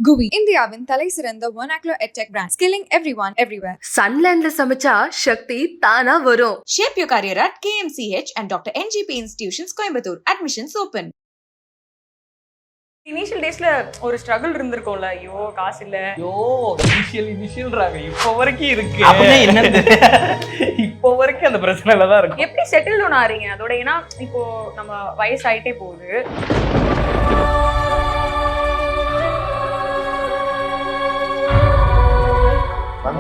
GUI இந்தியாவின் தலை சிறந்த vernacular edtech brand, skilling everyone everywhere. சன்லேண்ட்ல சமைச்சா சக்தி தானா வரும். Shape your career at KMCH and Dr. NGP Institutions, Coimbatore. Admissions open. Initial டேஸ்ல ஒரு ஸ்ட்ரகிள் இருந்திருக்கும்ல, ஐயோ காசு இல்ல, ஐயோ இனிஷியல்ன்றாங்க, இப்போ வரைக்கும் இருக்கு. அப்படியே என்னது இப்போ வரைக்கும் அந்த பிரச்சனைல தான் இருக்கு. எப்படி செட்டில் டவுன் ஆறீங்க அதோட? ஏன்னா இப்போ நம்ம வயசாயிட்டே போகுது.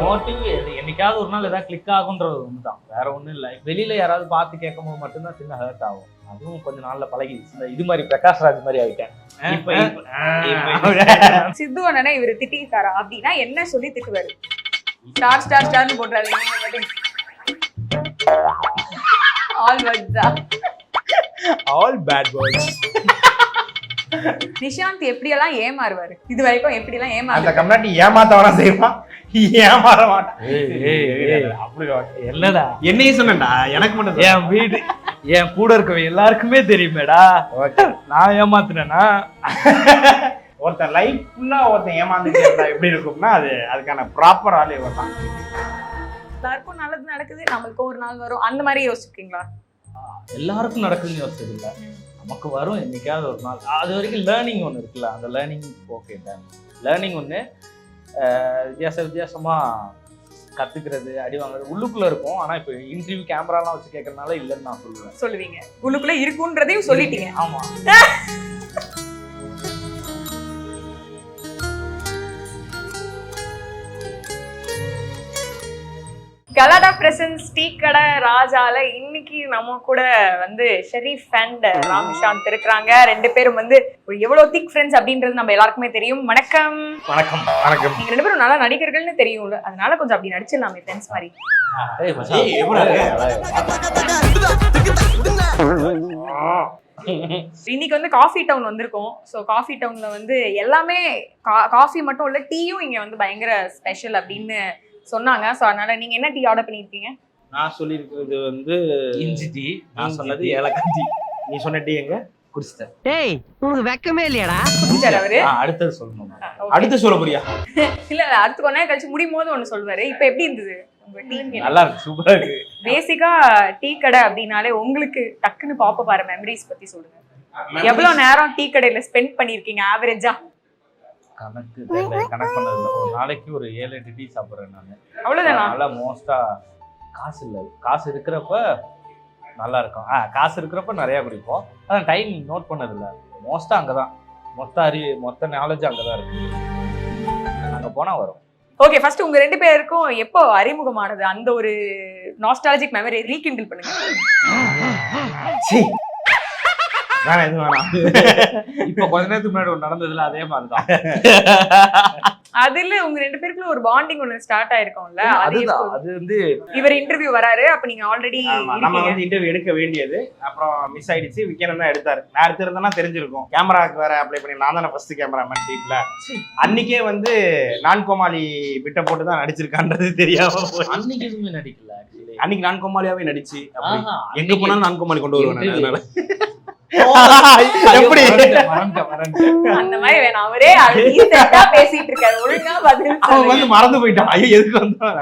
மோட்டிவ் என்னைக்காவது ஒரு நாள் ஏதாவது கிளிக் ஆகுன்றது ஒண்ணுதான், வேற ஒண்ணும் இல்லை. வெளியில யாராவது பார்த்து கேட்கும் போது மட்டும்தான் சின்ன ஹர்ட் ஆகும். அதுவும் கொஞ்ச நாள்ல பழகி இது மாதிரி பிரகாஷ் ராஜ் மாதிரி ஆயிட்டேன். சித்து அண்ணனே இவரு திட்டிருக்காரா அப்படின்னா என்ன சொல்லி திட்டுவாரு? ஸ்டார் ஸ்டார் ஸ்டார்னு போடுறாரு. ஆல் வட்ஸா ஆல் பேட் பாய்ஸ். நிஷாந்த் எப்படியெல்லாம் ஏமாறுவாரு, இது வரைக்கும் எப்படியெல்லாம் அந்த ஏமாறு? கம்னாட்டி ஏமாத்தவனா செய்வான், ஏமாற மாட்டான். அப்படி என்னடா என்னையும் சொன்னேன்டா, எனக்கு மட்டும் என் வீடு என் கூட இருக்கவ எல்லாருக்குமே தெரியுமேடா. நான் ஏமாத்துனேன்னா ஒருத்தன் லைஃப் ஃபுல்லா ஒருத்தன் ஏமாந்துட்டே இருந்தா எப்படி இருக்கும்னா அதுக்கான ப்ராப்பர் ஆளே வரலாம். எல்லாருக்கும் நல்லது நடக்குது, நம்மளுக்கும் ஒரு நாள் வரும், அந்த மாதிரி யோசிச்சிருக்கீங்களா? எல்லாருக்கும் நடக்குதுன்னு யோசிச்சது இல்லை, நமக்கு வரும் என்னைக்காவது ஒரு நாள். அது வரைக்கும் லேர்னிங் ஒன்று இருக்குல்ல, அந்த லேர்னிங் ஓகே தான். லேர்னிங் ஒன்று வித்தியாசமாக கற்றுக்கிறது, அடி வாங்குறது உள்ளுக்குள்ளே இருக்கும். ஆனால் இப்போ இன்டர்வியூ கேமராலாம் வச்சு கேட்கறதுனால இல்லைன்னு நான் சொல்லுவேன். சொல்லுவீங்க, உள்ளுக்குள்ள இருக்குன்றதையும் சொல்லிட்டீங்க. ஆமாம். கலாடா பிரசன்ஸ் டீ கடை ராஜால இன்னைக்கு நம்ம கூட வந்து ஷெரீஃப் அண்ட் ராம்சாந்த் இருக்கிறாங்க. ரெண்டு பேரும் வந்து ஒரு எவ்வளவு திக் ஃப்ரெண்ட்ஸ் அப்படின்றது நம்ம எல்லாருக்குமே தெரியும். வணக்கம். வணக்கம். வணக்கம். நீங்க ரெண்டு பேரும் நல்லா நடிகர்கள்னு தெரியும்ல, அதனால கொஞ்சம் அப்படி நடிச்சிடலாமே ஃப்ரெண்ட்ஸ் மாதிரி. இன்னைக்கு வந்து காஃபி டவுன் வந்திருக்கோம். ஸோ காஃபி டவுன்ல வந்து எல்லாமே காஃபி மட்டும் இல்ல, டீயும் இங்க வந்து பயங்கர ஸ்பெஷல் அப்படின்னு சொன்னாங்க. ஸோ அதனால நீங்க என்ன டீ ஆர்டர் பண்ணிருக்கீங்க? நான் சொல்லியிருக்கிறது வந்து இஞ்சி டீ, நான் சொன்னது ஏலக்காய் டீ. நீ சொன்ன டீ எங்க குடிச்சிட்டேன். டேய் உனக்கு வெக்கமே இல்லையாடா? குடிச்சாரு அவரு. அடுத்தது சொல்லணும். அடுத்து சொல்ல போறியா? இல்ல அடுத்து கொஞ்ச நேரம் கழிச்சு முடியும் போது ஒண்ணு சொல்லுவாரு. இப்ப எப்படி இருந்தது உங்க டீ? நல்லா இருக்கு, சூப்பரா இருக்கு. பேசிக்கா டீ கடை அப்படின்னாலே உங்களுக்கு டக்குன்னு பாப்ப பாரு மெமரிஸ் பத்தி சொல்லுங்க. எவ்வளவு நேரம் டீ கடையில ஸ்பெண்ட் பண்ணிருக்கீங்க ஆவரேஜா? கணக்கு பண்ணதில்லை. ஒரு நாளைக்கு ஒரு 7-8 டீ சாப்பிட்றேன் நான். அவ்வளவுதானா? நல்லா மோஸ்டா காசு இல்லை, காசு இருக்கிறப்ப நல்லா இருக்கும். காசு இருக்கிறப்ப நிறையா குடிப்போம். அதான் டைம் நோட் பண்ணதில்லை. மோஸ்டா அங்கதான் மொத்த நாலேஜ் அங்கதான் இருக்கு. அங்க போனா வரும். ஓகே, ஃபர்ஸ்ட் உங்க ரெண்டு பேருக்கும் எப்போ அறிமுகமானது அந்த ஒரு நாஸ்டாலஜிக் மெமரி ரீகிண்டில் பண்ணுங்க. வேணாம், எதுவும் வேணாம். இப்ப கொஞ்ச நேரத்துக்கு முன்னாடி ஒன்று நடந்ததுல அதே மாதிரிதான். அதுல உங்க ரெண்டு பேருக்குள்ள ஒரு பாண்டிங் ஒண்ணு ஸ்டார்ட் ஆயிருக்கும்ல. அது வந்து இவர் இன்டர்வியூ வராரு, அப்ப நீங்க ஆல்ரெடி நம்ம வந்து இன்டர்வியூ எடுக்க வேண்டியது, அப்புறம் மிஸ் ஆயிடுச்சு. விக்கனம் தான் எடுத்தாரு. நான் எடுத்திருந்தேன்னா தெரிஞ்சிருக்கும். கேமராக்கு வேற அப்ளை பண்ணி நான் தானே ஃபர்ஸ்ட் கேமராமேன் டீம்ல. அன்னைக்கே வந்து நான் கோமாளி பிட்ட போட்டு தான் நடிச்சிருக்கான்றது தெரியாம அன்னைக்கு எதுவுமே நடிக்கல. அன்னைக்கு நான் கோமாளியாவே நடிச்சு எங்க போனாலும் நான் கோமாளி கொண்டு வருவேன். அதனால எப்படி அந்த மாதிரி வேணாம். அவரே பேசிட்டு இருக்காரு, ஒழுங்கா பதில் அவன் வந்து மறந்து போயிட்டான். ஐயோ எதுக்கு வந்தான்?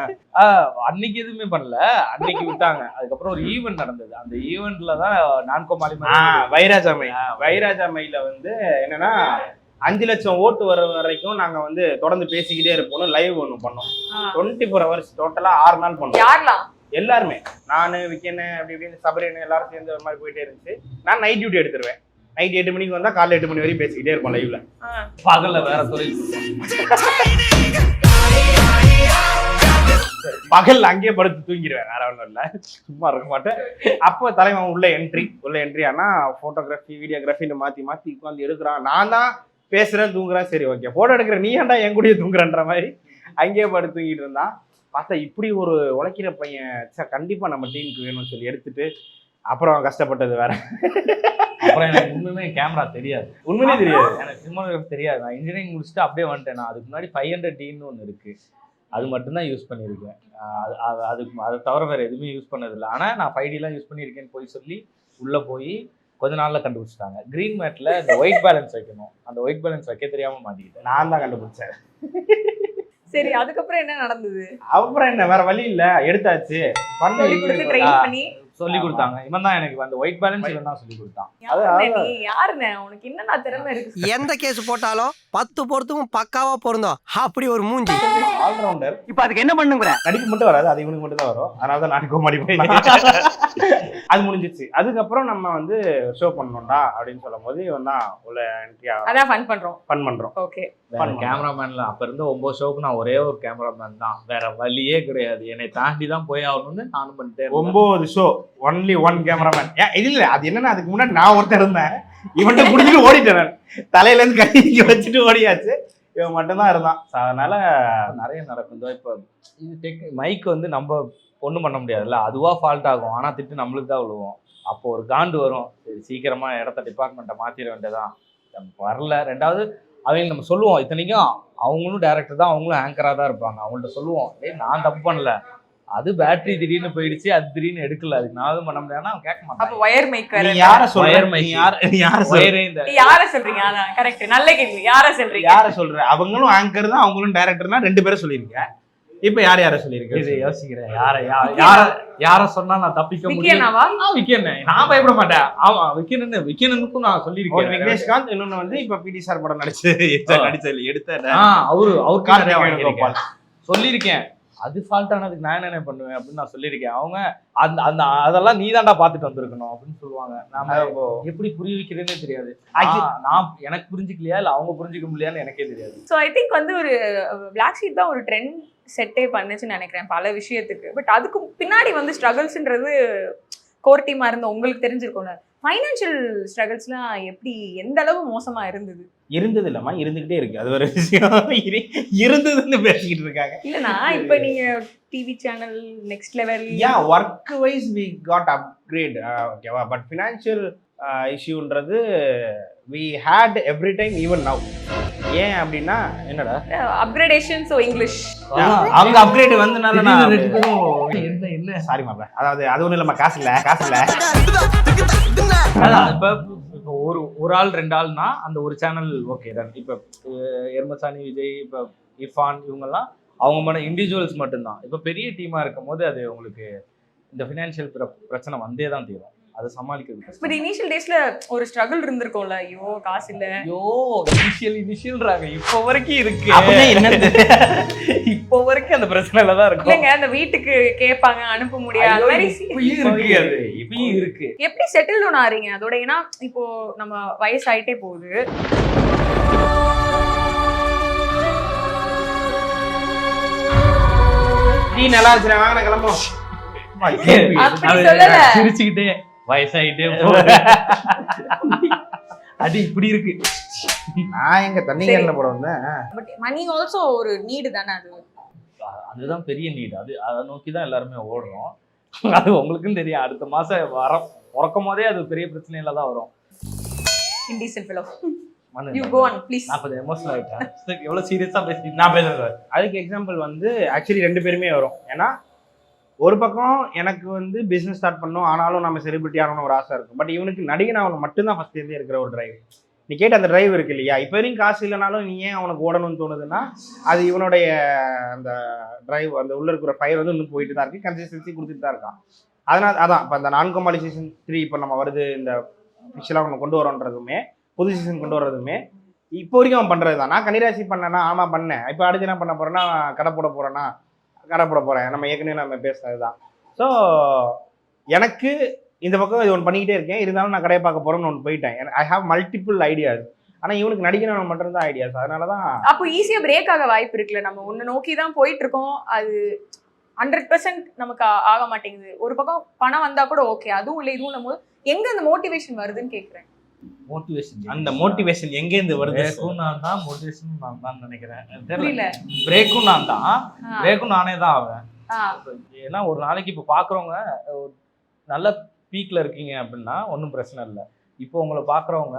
அன்னைக்கு எதுவுமே பண்ணல, அன்னைக்கு விட்டாங்க. அதுக்கப்புறம் ஒரு ஈவெண்ட் நடந்தது. அந்த ஈவெண்ட்ல தான் நான் கோமாளி வைராஜாமையில வந்து என்னன்னா 5 லட்சம் ஓட்டு வர வரைக்கும் நாங்க வந்து தொடர்ந்து பேசிக்கிட்டே இருப்போம். லைவ் ஒண்ணு பண்ணோம். 24 hours டோட்டலா 6 நாள் பண்ணோம். யாரெல்லாம்? எல்லாருமே, நானு விக்கன்னு அப்படி இப்படின்னு சபரின்னு எல்லாரும் சேர்ந்து ஒரு மாதிரி போயிட்டே இருந்துச்சு. நான் நைட் டியூட்டி எடுத்துருவேன். நைட் 8 மணிக்கு வந்தா காலைல 8 மணி வரைக்கும் பேசிக்கிட்டே இருப்போம் லைவ்ல. பகல்ல வேற தொழில். பகல் அங்கேயே படுத்து தூங்கிடுவேன், வேற ஒன்றும் இல்லை, சும்மா இருக்க மாட்டேன். அப்போ தலைவன் உள்ள என்ட்ரி ஆனா போட்டோகிராஃபி வீடியோகிராஃபின்னு மாத்தி உட்காந்து எடுக்கிறான். நான் தான் பேசுறேன் தூங்குறேன். சரி ஓகே, போட்டோ எடுக்கிற நீ ஏன்டா என் கூடயே தூங்குறன்ற மாதிரி அங்கேயே படுத்து தூங்கிட்டு இருந்தான். பார்த்தா இப்படி ஒரு உழைக்கிற பையன் கண்டிப்பா நம்ம டீமுக்கு வேணும்னு சொல்லி எடுத்துட்டு அப்புறம் கஷ்டப்பட்டது வேற. அப்புறம் எனக்கு உண்மையுமே கேமரா தெரியாது, உண்மையிலே தெரியாது, எனக்கு சினிமாகிராஃபி தெரியாது. நான் இன்ஜினியரிங் முடிச்சுட்டு அப்படியே வந்துட்டேன். நான் அதுக்கு முன்னாடி 500Dன்னு ஒன்று இருக்கு, அது மட்டும்தான் யூஸ் பண்ணியிருக்கேன். அதை தவிர வேற எதுவுமே யூஸ் பண்ணதில்லை. ஆனால் நான் 5Dலாம் யூஸ் பண்ணியிருக்கேன்னு போய் சொல்லி உள்ளே போய் கொஞ்ச நாள்ல கண்டுபிடிச்சிட்டாங்க. கிரீன் மேட்ல இந்த ஒயிட் பேலன்ஸ் வைக்கணும். அந்த ஒயிட் பேலன்ஸ் வைக்க தெரியாம மாட்டிக்கிட்டேன். நான் தான் கண்டுபிடிச்சேன். சரி, அதுக்கப்புறம் என்ன நடந்தது? அப்புறம் என்ன, வேற வழி இல்ல, எடுத்தாச்சு. சொல்லி கொடுத்து ட்ரெயின் பண்ணி சொல்லி கொடுத்தாங்க. இவன் தான் எனக்கு அந்த ஒயிட் பேலன்ஸ் இவன் தான் சொல்லி கொடுத்தான். நீ யாருண்ணே, உனக்கு என்னென்ன திறமை இருக்கு? எந்த கேஸ் போட்டாலும் 10 பொறுத்துக்கும் பக்காவா பொருந்தோம். அப்படி ஒரு மூஞ்சி. ஆல்ரவுண்டர். இப்ப அதுக்கு என்ன பண்ணுங்கிற? நடிக்க மட்டும் வராது, அது இவனுக்கு மட்டும் தான் வரும். அதனால தான் நாட்டுக்கு மாடி அது முடிஞ்சிச்சு. அதுக்கப்புறம் நம்ம வந்து ஷோ பண்ணணும்டா அப்படின்னு சொல்லும் போது இவன் தான் உள்ள என்ட்ரி அதான் ஃபன் பண்றோம். ஓகே. கேமராமேன்ல அப்ப இருந்த 9 ஷோக்கு நான் ஒரே ஒரு கேமராமேன் தான், வேற வழியே கிடையாது. என்னை தாண்டி தான் போய் ஆகணும்னு நானும் பண்ணிட்டேன். 9 ஷோ ஒன்லி 1 கேமராமேன். இது இல்ல, அது என்னன்னா அதுக்கு முன்னாடி நான் ஒருத்தர் இருந்தேன், இவன்கிட்ட குடிச்சிட்டு ஓடிட்டேன். நான் தலையில இருந்து கை வச்சுட்டு ஓடியாச்சு, இவன் மட்டும் தான் இருந்தான். அதனால நிறைய நடக்கும். இப்போ இது மைக் வந்து நம்ம ஒன்றும் பண்ண முடியாதுல்ல, அதுவா ஃபால்ட் ஆகும். ஆனா திட்டு நம்மளுக்கு தான் விழுவோம். அப்போ ஒரு காண்டு வரும், சரி சீக்கிரமா இடத்த டிபார்ட்மெண்ட்டை மாத்திர வேண்டியதான். வரல. ரெண்டாவது அவங்க நம்ம சொல்லுவோம், இத்தனைக்கும் அவங்களும் டேரக்டர் தான், அவங்களும் ஆங்கராக தான் இருப்பாங்க. அவங்கள்ட்ட சொல்லுவோம், நான் தப்பு பண்ணல, அது பேட்டரி திடீர்னு போயிடுச்சு, அது திடீர்னு எடுக்கல, அதுக்கு நான் எதுவும் பண்ண முடியாதுன்னா அவன் கேட்க மாட்டான். அப்ப ஒயர் மைக் வேற. யார சொல்ற? ஒயர் மைக் யார சொல்றீங்க? அதான் கரெக்ட், நல்ல கேள்வி. யார சொல்ற? அவங்களும் ஆங்கர் தான், அவங்களும் டைரக்டர்னா 2 பேரும் சொல்லியிருக்கேன். இப்ப யார சொல்லியிருக்கேன்? இது யோசிக்கிறேன். யார சொன்னா நான் தப்பிக்க முடியும்? நான் பயப்பட மாட்டேன். ஆமா, விக்கனுக்கும் நான் சொல்லியிருக்கேன். விக்னேஷ்காந்த், இன்னொன்னு வந்து இப்ப பிடி சார் படம் நடிச்சது எடுத்த அவருக்கு சொல்லியிருக்கேன். அது ஃபால்ட் ஆனதுக்கு நான் என்ன பண்ணுவேன் அப்படின்னு நான் சொல்லியிருக்கேன். அவங்க அந்த அதெல்லாம் நீ தாண்டா பாத்துட்டு வந்திருக்கணும் அப்படின்னு சொல்லுவாங்க. நாம எப்படி புரிய வைக்கிறதுன்னே தெரியாது. நான் எனக்கு புரிஞ்சுக்கலையா இல்ல அவங்க புரிஞ்சுக்க முடியான்னு எனக்கே தெரியாது. ஸோ ஐ திங்க் வந்து ஒரு பிளாக் ஷீட் தான் ஒரு ட்ரெண்ட் செட்டே பண்ணுச்சுன்னு நினைக்கிறேன் பல விஷயத்துக்கு. பட் அதுக்கு பின்னாடி வந்து ஸ்ட்ரகிள்ஸ்ன்றது கோர் டீமா இருந்த உங்களுக்கு தெரிஞ்சிருக்கும்ல. ஃபைனான்சியல் ஸ்ட்ரகிள்ஸ்லாம் எப்படி, எந்த அளவு மோசமா இருந்தது? இருந்தது இல்லம்மா, இருந்துகிட்டே இருக்கு. அது ஒரு விஷயம். இருந்ததுன்னு பேசிக்கிட்டு இருக்காங்க. இல்லனா இப்ப நீங்க TV channel next level work wise we got upgrade, ஓகேவா. பட் ஃபினான்ஷியல் இஷ்யூன்றது we had every time, even now. ஏன் அப்படின்னா என்னடா அப்கிரேடேஷன், ஸோ இங்கிலீஷ் அவங்க அப்கிரேட் வந்தனால என்ன சாரி மாப்ள, அதாவது அது ஒன்றும் இல்லைம்மா, காசு இல்லை. அதான் இப்போ ஒரு ஆள் 2 ஆள்னா அந்த ஒரு சேனல் ஓகே தான். இப்போ எர்மசானி, விஜய், இப்போ இர்ஃபான், இவங்கெல்லாம் அவங்க மட்டும் இண்டிவிஜுவல்ஸ் மட்டும்தான். இப்போ பெரிய டீமா இருக்கும் போது அது உங்களுக்கு இந்த ஃபினான்ஷியல் பிரச்சனை வந்தே தான் தீரும். அதை சமாளிக்கிறது. பட் இனிஷியல் டேஸ்ல ஒரு ஸ்ட்ரகிள் இருந்திருக்கும்ல, ஐயோ காசு இல்ல, ஐயோ இனிஷியல்ன்றாங்க. இப்போ வரைக்கும் இருக்கு. என்னது இப்போ வரைக்கும் அந்த பிரச்சனைல தான் இருக்கு. இல்லைங்க, அந்த வீட்டுக்கு கேட்பாங்க, அனுப்ப முடியாது. இப்பயும் இருக்கு. எப்படி செட்டில் டவுன் ஆறீங்க அதோட? ஏன்னா இப்போ நம்ம வயசாயிட்டே போகுது. நீ நல்லா இருந்துச்சு, வாங்க கிளம்பும். சிரிச்சுக்கிட்டே வயசாயிட்டே அது இப்படி இருக்கு. நான் எங்க தண்ணிகள்ல போட வந்தேன். பட் மணி ஆல்சோ ஒரு நீடு தானே. அதுதான் பெரிய நீடு. அதை நோக்கி தான் எல்லாருமே ஓடுறோம். அது உங்களுக்கும் தெரியும். அடுத்த மாசம் உறக்கும் போதே அது பெரிய பிரச்சனையில தான் வரும். Indecent fellow. You go on please. நான் கொஞ்சம் எமோஷனல் ஆயிட்டேன். எவ்வளவு சீரியஸா பேசிட்டு நான் பேசுறேன். அதுக்கு எக்ஸாம்பிள் வந்து ஆக்சுவலி 2 பேருமே வரும். ஏன்னா ஒரு பக்கம் எனக்கு வந்து பிஸ்னஸ் ஸ்டார்ட் பண்ணணும், ஆனாலும் நம்ம செலிபிரிட்டி ஆகணும்னு ஒரு ஆசை இருக்கும். பட் இவனுக்கு நடிகன் அவனுக்கு மட்டும்தான் ஃபர்ஸ்ட் இருந்தே இருக்கிற ஒரு டிரைவ். நீ கேட்ட அந்த டிரைவ் இருக்கு இல்லையா, இப்போ வரைக்கும் காசு இல்லைனாலும் நீ ஏன் அவனுக்கு ஓடணும்னு தோணுதுன்னா அது இவனுடைய அந்த டிரைவ், அந்த உள்ள இருக்கிற ஃபயர் வந்து இன்னும் போயிட்டு தான் இருக்கு, கன்சிஸ்டன்சி கொடுத்துட்டு தான் இருக்கான். அதனால அதான் இப்போ இந்த நான்கோமாளி சீசன் 3 இப்போ நம்ம வருது, இந்த ஃபிஷலாக நம்ம கொண்டு வரோன்றதுமே, புது சீசன் கொண்டு வர்றதுமே இப்போ வரைக்கும் அவன் பண்ணுறது தான். நான் கன்னிராசி பண்ணேன்னா ஆமாம் பண்ணேன். இப்போ அடுத்து என்ன பண்ண போகிறேன்னா கடை போட போகிறேன். நம்ம ஏற்கனவே நம்ம பேசுறது தான். ஸோ எனக்கு இந்த பக்கம் இது ஒன்று பண்ணிக்கிட்டே இருக்கேன். இருந்தாலும் நான் கடையை பார்க்க போகிறேன்னு ஒன்று போயிட்டேன். I have multiple ideas. ஆனால் இவனுக்கு நடிக்கணும் மட்டும் தான் ஐடியாஸ். அதனால தான் அப்போ ஈஸியாக பிரேக் ஆக வாய்ப்பு இருக்குல்ல. நம்ம ஒன்று நோக்கி தான் போயிட்டு இருக்கோம், அது 100% நமக்கு ஆக மாட்டேங்குது. ஒரு பக்கம் பணம் வந்தால் கூட ஓகே, அதுவும் இல்லை இதுவும் போது எங்கே அந்த மோட்டிவேஷன் வருதுன்னு கேட்குறேன். அந்த மோட்டிவேஷன் எங்கேருந்து வருது? மோட்டிவேஷன் நான் தான் நினைக்கிறேன். தெரியல, பிரேக்கும் நான் தான், பிரேக்கும் நானே தான் ஆவேன். ஏன்னா ஒரு நாளைக்கு இப்போ பார்க்குறவங்க நல்ல பீக்ல இருக்கீங்க அப்படின்னா ஒன்றும் பிரச்சனை இல்லை. இப்போ உங்களை பார்க்குறவங்க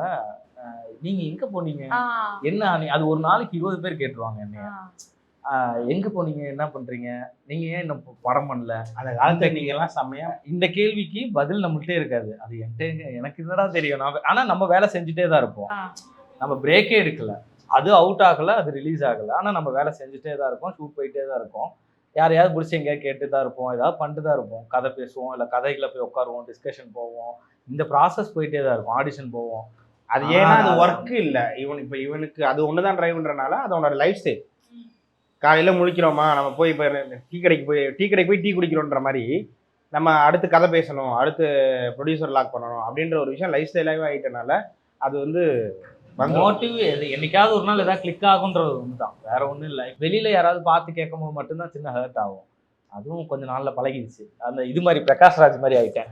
நீங்க எங்க போனீங்க, என்ன அது ஒரு நாளைக்கு 20 பேர் கேட்டுருவாங்க என்னைய. எங்க போனீங்க, என்ன பண்றீங்க, நீங்க ஏன் இன்னும் படம் பண்ணல, அந்த காலத்துல நீங்க எல்லாம் செம்மையா இந்த கேள்விக்கு பதில் நம்மள்ட்டே இருக்காது. அது என்கிட்ட எனக்கு என்னடா தெரியும். ஆனா நம்ம வேலை செஞ்சுட்டே தான் இருப்போம். நம்ம பிரேக்கே எடுக்கல, அது அவுட் ஆகல, அது ரிலீஸ் ஆகல, ஆனா நம்ம வேலை செஞ்சுட்டே தான் இருக்கோம், ஷூட் போயிட்டே தான் இருக்கோம். யாரையாவது பிடிச்சி எங்கேயாவது கேட்டு தான் இருப்போம், ஏதாவது பண்ணிட்டு தான் இருப்போம், கதை பேசுவோம், இல்லை கதைகளை போய் உட்காருவோம், டிஸ்கஷன் போவோம், இந்த ப்ராசஸ் போயிட்டே தான் இருக்கும், ஆடிஷன் போவோம். அது ஏன்னா அது ஒர்க் இல்ல, இவனுக்கு அது ஒண்ணுதான் டிரைவ்ன்றனால அதோட லைஃப் ஸ்டைல். காலையில முழிக்கிறோமா, நம்ம போய் இப்போ டீ கடைக்கு போய் டீ குடிக்கிறோன்ற மாதிரி நம்ம அடுத்து கதை பேசணும், அடுத்து ப்ரொடியூசர் லாக் பண்ணணும் அப்படின்ற ஒரு விஷயம் லைஃப் ஸ்டைலாகவே ஆகிட்டனால அது வந்து மோட்டிவ் என்னைக்காவது ஒரு நாள் ஏதாவது கிளிக் ஆகுன்றது ஒன்று தான், வேற ஒன்றும் இல்லை. வெளியில யாராவது பார்த்து கேட்கும் போது மட்டும்தான் சின்ன ஹர்ட் ஆகும். அதுவும் கொஞ்ச நாள்ல பழகிடுச்சு. அந்த இது மாதிரி பிரகாஷ் ராஜ் மாதிரி ஆயிட்டேன்.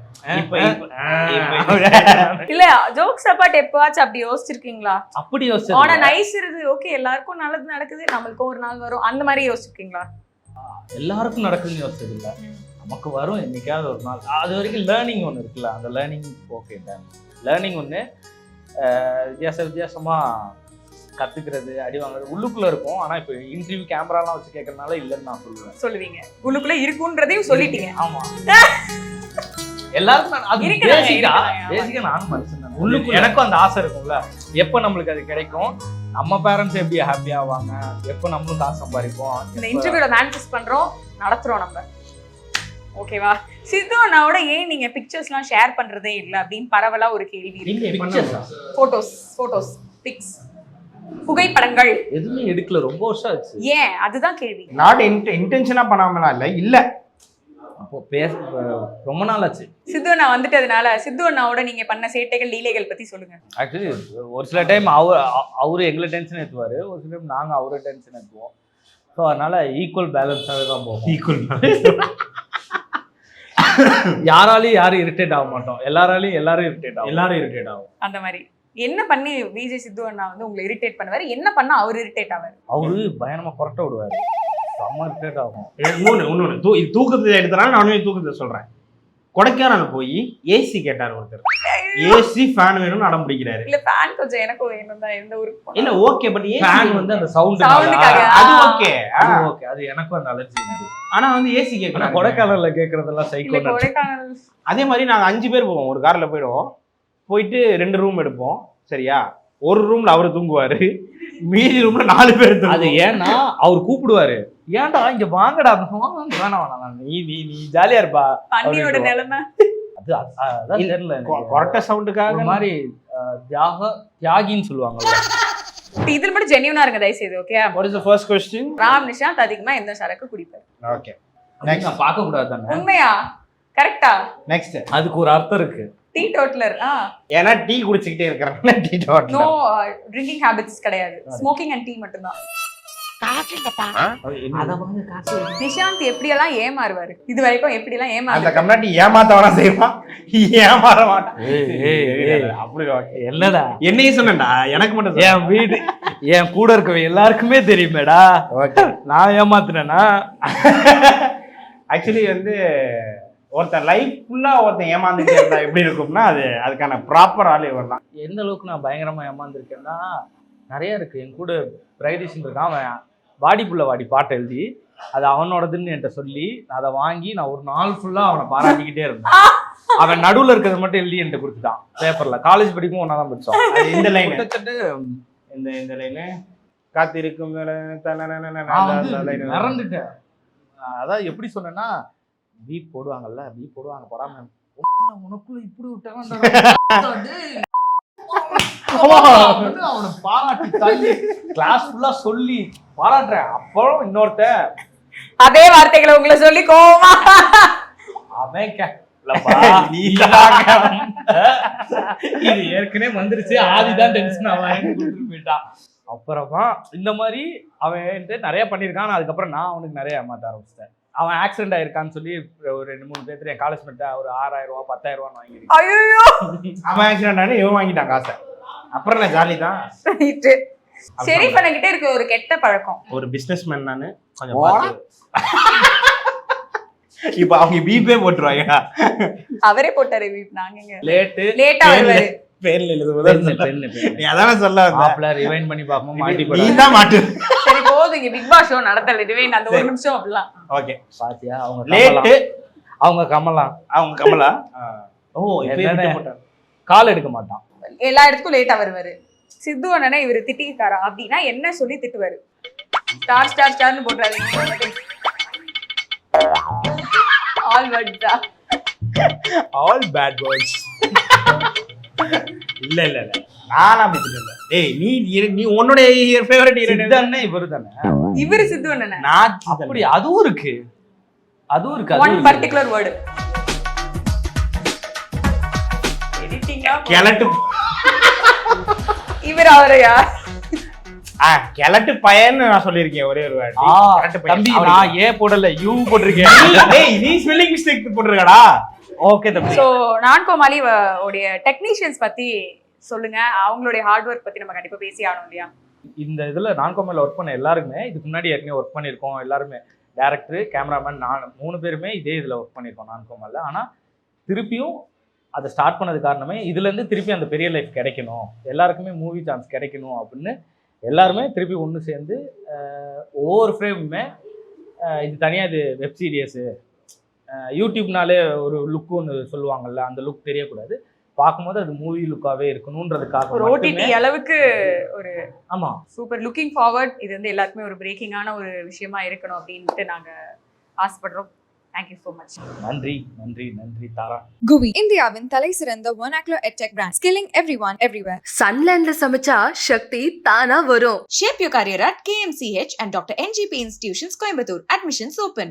இல்ல ஜோக்ஸ் அப்பார்ட் எப்பவாச்சும் அப்படி யோசிச்சிருக்கீங்களா? அப்படி ஆனா யோசிச்சு நைஸ் இருக்கு, ஓகே எல்லாருக்கும் நல்லது நடக்குது, நம்மளுக்கும் ஒரு நாள் வரும், அந்த மாதிரி யோசிச்சிருக்கீங்களா? எல்லாருக்கும் நடக்குதுன்னு யோசிச்சது இல்லை, நமக்கு வரும் என்னைக்காவது ஒரு நாள். அது வரைக்கும் லேர்னிங் ஒன்று இருக்குல்ல, அந்த லேர்னிங் ஓகே தான். லேர்னிங் ஒன்று வித்தியாசமா கத்துக்கிறது, அடி வாங்குறது உள்ளுக்குள்ள இருக்கும். ஆனா இப்போ இன்டர்வியூ கேமராலாம் வச்சு கேட்கறதுனால இல்லைன்னு நான் சொல்லுவீங்க, உள்ளுக்குள்ள இருக்குன்றதையும் சொல்லிட்டீங்க. ஆமா, எல்லாருக்கும் அது பேசிக்கா நானும் மனுஷன் தான். உள்ளுக்குள்ள எனக்கும் அந்த ஆசை இருக்கும்ல, எப்போ நம்மளுக்கு அது கிடைக்கும், நம்ம பேரண்ட்ஸ் எப்படி ஹாப்பி ஆவாங்க, எப்போ நம்மளும் காசு சம்பாதிப்போம். இந்த இன்டர்வியூல மேனிஃபெஸ்ட் பண்றோம், நடத்துறோம் நம்ம. ஓகேவா? சித்து அண்ணாவோட ஏன் நீங்க பிக்சர்ஸ்லாம் ஷேர் பண்றதே இல்லை அப்படின்னு பரவலா ஒரு கேள்வி இருக்கு. போட்டோஸ் பிக்ஸ் புகைப்படங்கள் எதுவுமே எடுக்கல, ரொம்ப வருஷம் ஆச்சு. ஏன்? அதுதான் கேள்வி. நாட் இன்டென்ஷனா பண்ணாமலாம் இல்ல அப்போ ரொம்ப நாள் ஆச்சு. சித்து அண்ணா வந்துட்டதுனால சித்து அண்ணாவோட நீங்க பண்ண சேட்டைகள் லீலைகள் பத்தி சொல்லுங்க. ஆக்சுவலி ஒரு சில டைம் அவரு எங்களை டென்ஷன் ஏற்றுவாரு, ஒரு சில டைம் நாங்க அவரை டென்ஷன் ஏற்றுவோம். ஸோ அதனால ஈக்குவல் பேலன்ஸாகவே தான் போகும். ஈக்குவல் யாராலையும் யாரும் இரிட்டேட் ஆக மாட்டோம், எல்லாரும் இரிட்டேட் ஆகும். அந்த மாதிரி என்ன பண்ணி விஜய் சித்து அண்ணா வந்து உங்களை இரிட்டேட் பண்ணுவாரு, என்ன பண்ணா அவர் இரிட்டேட் ஆவாரு? அவரு பயணமா புரட்ட விடுவாரு, செம்ம இரிட்டேட் ஆகும். இன்னொன்னு தூக்கத்தை எடுத்தனால நானும் தூக்கத்தை சொல்றேன். கொடைக்கானல் போய் ஏசி கேட்டார் ஒருத்தர், ஏசி ஃபேன் வேணும்னு அடம் பிடிக்கிறாரு. இல்ல ஃபேன் கொஞ்சம் எனக்கும் வேணும் தான், எந்த ஊருக்கு இல்ல ஓகே, பட் ஃபேன் வந்து அந்த சவுண்டுக்காக அது ஓகே, அது எனக்கும் அந்த அலர்ஜி இருக்கு. ஆனா வந்து ஏசி கேட்கணும். கொடைக்கானல்ல கேட்கறதெல்லாம் சைக்கோ. கொடைக்கானல் அதே மாதிரி நாங்க 5 பேர் போவோம், ஒரு கார்ல போயிடுவோம், போயிட்டு 2 ரூம் எடுப்போம் சரியா. ஒரு ரூம்ல அவரு தூங்குவாரு, மீதி ரூம்ல 4 பேர். அது ஏன்னா அவர் கூப்பிடுவாரு, ஏன்டா இங்க வாங்கடா, வேணாம் நீ ஜாலியா இருப்பா. பன்னியோட நிலைமை அதான் தெரியல, கொரட்ட சவுண்டுக்காக மாதிரி தியாகின்னு சொல்லுவாங்கல்ல. இதுல மட்டும் ஜென்யூனா இருங்க தயவு செய்து. Okay, what is the first question? Ram Nishanth அதிகமா எந்த சரக்கு குடிப்பாரு? ஓகே, நெக்ஸ்ட் நான் பார்க்க கூடாது தானே. உண்மையா? கரெக்ட்டா? நெக்ஸ்ட் அதுக்கு ஒரு அர்த்தம் இருக்கு. Tea totaller. ஏன்னா டீ குடிச்சிட்டே இருக்கறனால teetotaller. No drinking habits கிடையாது, ஸ்மோக்கிங் அண்ட் டீ மட்டும் தான். நிஷாந்த் எப்படி எல்லாம் ஏமாறுவாரு, இது வரைக்கும் எப்படி எல்லாம் அந்த ஏமாறு? கம்னாட்டி ஏமாத்தவனா செய்வான், ஏமாற மாட்டான். அப்படி என்னடா என்னையும் சொன்னேன்டா, எனக்கு மட்டும் என் வீடு என் கூட இருக்கவங்க எல்லாருக்குமே தெரியுமேடா. நான் ஏமாத்துனேன்னா ஆக்சுவலி வந்து ஒருத்தன் லைஃப் ஃபுல்லா ஒருத்தன் ஏமாந்துட்டே இருந்தா எப்படி இருக்கும்னா அதுக்கான ப்ராப்பர் ஆள் இவன் தான். எந்த அளவுக்கு நான் பயங்கரமா ஏமாந்துருக்கேன்னா நிறைய இருக்கு. என் கூட பிரைடிஷன் இருக்கான், அவன் வாடி புள்ள வாடி பாட்டை எழுதி அது அவனோடதுன்னு என்கிட்ட சொல்லி அதை வாங்கி நான் ஒரு நாள் ஃபுல்லா அவனை பாராட்டிக்கிட்டே இருந்தேன். அவன் நடுவுல இருக்கிறத மட்டும் எழுதி என்கிட்ட கொடுத்துட்டான் பேப்பர்ல. காலேஜ் படிக்கும் ஒன்னா தான் படிச்சோம். இந்த லைன் இந்த லைனு காத்திருக்கும் மறந்துட்டேன். அதான் எப்படி சொன்னேன்னா, பீப் போடுவாங்கல்ல, பீப் போடுவாங்க போடாம உனக்குள்ள இப்படி விட்டாங்க அவனை பாராட்டி தள்ளி கிளாஸ் ஃபுல்லா சொல்லி பாராட்டுறேன். அப்புறம் இன்னொருத்த அதே வார்த்தைகளை உங்களை சொல்லி கோவமா அவன் இது ஏற்கனவே வந்துருச்சு, ஆதிதான் டென்ஷன் அவன் போயிட்டான். அப்புறமா இந்த மாதிரி அவன் நிறைய பண்ணியிருக்கான். அதுக்கப்புறம் நான் அவனுக்கு நிறைய ஏமாத்த ஆரம்பிச்சிட்டேன். அவன் ஆக்சிடென்ட் ஆயிருக்கான்னு சொல்லி ஒரு 2-3 பேர் என் காலேஜ் மெட்டா ஒரு 6000 ரூபா 10,000 ரூபான்னு வாங்கிருக்கான். ஐயோ, அவன் ஆக்சிடென்ட் ஆனே இவன் வாங்கிட்டான் காசை. அப்புறம் நான் ஜாலி தான். சரி, பண்ணிக்கிட்டே இருக்க ஒரு கெட்ட பழக்கம். ஒரு பிசினஸ் மேன் நானு கொஞ்சம் பார்த்து. இப்ப அவங்க பீப்பே போட்டுருவாங்க. அவரே போட்டாரு பீப், நாங்க லேட்டா வருவாரு. பேர்ல எழுதுவது நீ அதான சொல்ல மாப்ள ரிவைண்ட் பண்ணி பாப்போம், மாட்டி நீ தான் மாட்டு. சரி போதும். போது இங்க பிக் பாஸ் ஷோ நடத்தல இதுவே அந்த ஒரு நிமிஷம் அப்படிலாம் ஓகே பாத்தியா அவங்க லேட்டு அவங்க கமலாம் அவங்க கமலா ஓ இப்ப என்னடா? எப்படி போட்டாங்க? கால் எடுக்க மாட்டான். எல்லா இடத்துக்கும் லேட்டா வருவாரு. சித்து அண்ணனை இவரு திட்டிருக்காரா அப்படின்னா என்ன சொல்லி திட்டுவாரு? ஸ்டார் ஸ்டார் ஸ்டார்னு போட்டுறாதீங்க. ஆல் வேர்ட்ஸா? All bad words. இல்ல இல்ல இல்ல நானா அப்படி இல்ல. டேய் நீ உன்னோட ஃபேவரட் ஹீரோ சித்தண்ணே இவரு தானே. இவரு சித்து அண்ணனை நான் அப்படி அதுவும் இருக்கு. ஒன் பர்టిక్యులர் வேர்ட் எடிட்டிங்கா கிழட்டு இவர் அவரையா? கிழட்டு பையன்னு நான் சொல்லியிருக்கேன் ஒரே ஒரு வாட்டி. கிழட்டு பையன். தம்பி அவருக்கு- நான் ஏ போடல யூ போட்டிருக்கேன். டேய் நீ ஸ்பெல்லிங் மிஸ்டேக் போட்டுருக்கடா. ஓகே தம்பி. சோ நான்கோமாலி உடைய டெக்னீஷியன்ஸ் பத்தி சொல்லுங்க. அவங்களுடைய ஹார்ட் ஒர்க் பத்தி நம்ம கண்டிப்பா பேசி ஆகணும் இல்லையா? இந்த இதுல நான்கோமைல ஒர்க் பண்ண எல்லாருமே இதுக்கு முன்னாடி ஏற்கனவே ஒர்க் பண்ணியிருக்கோம். எல்லாருமே டேரக்டர், கேமராமேன், நான் 3 பேருமே இதே இதுல ஒர்க் பண்ணியிருக்கோம் நான்கோமைல. ஆனா திருப்பியும் அதை ஸ்டார்ட் பண்ணது காரணமே இதுல இருந்து திருப்பி அந்த பெரிய லைஃப் கிடைக்கணும், எல்லாருக்குமே மூவி சான்ஸ் கிடைக்கணும் அப்படின்னு எல்லாருமே திருப்பி ஒன்று சேர்ந்து ஒவ்வொரு ஃப்ரேமுமே இது தனியாக இது வெப் சீரியஸு யூடியூப்னாலே ஒரு லுக் ஒன்று சொல்லுவாங்கல்ல, அந்த லுக் தெரியக்கூடாது, பார்க்கும்போது அது மூவி லுக்காகவே இருக்கணுன்றதுக்காக ஒரு ஓடிடி அளவுக்கு ஒரு ஆமாம் சூப்பர் லுக்கிங் ஃபார்வர்ட். இது வந்து எல்லாருக்குமே ஒரு பிரேக்கிங்கான ஒரு விஷயமா இருக்கணும் அப்படின்ட்டு நாங்க ஆசைப்படுறோம். Thank you so much. நன்றி நன்றி நன்றி தாரா. GUVI, இந்தியாவின் தலை சிறந்த vernacular edtech brand, skilling everyone everywhere. சன்லேண்ட்ல சமைச்சா சக்தி தானா வரும். Shape your career at KMCH and Dr. NGP Institutions, Coimbatore. Admissions open.